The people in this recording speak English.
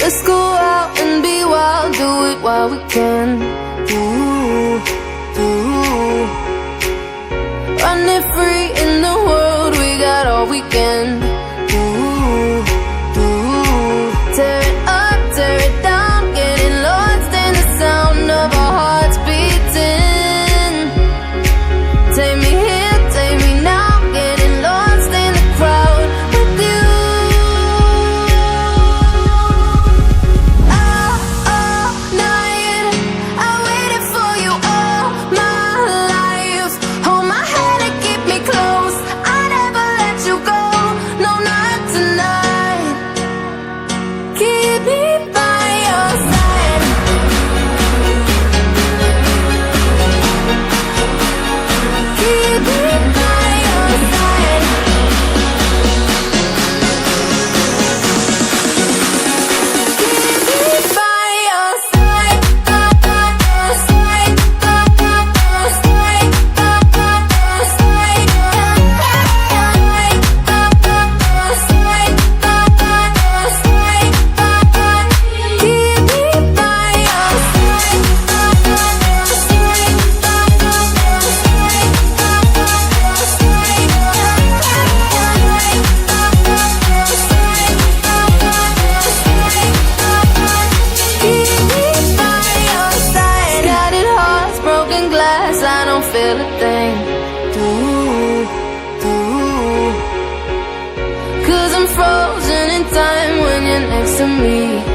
Let's go out and be wild, do it while we can. Running free in the world, we got all weekend. Tear it up, tear it down, getting lost in the sound of our hearts beating. Take me here, take me now, getting lost in the crowd with you. All night, I waited for you all my life. Hold my hand and keep me close, I never let you go, no, not tonight. Keep me by your side. Keep me by your side. Keep me by your side. Scattered hearts, broken glass, I don't feel a thing. Cause I'm frozen in time when you're next to me.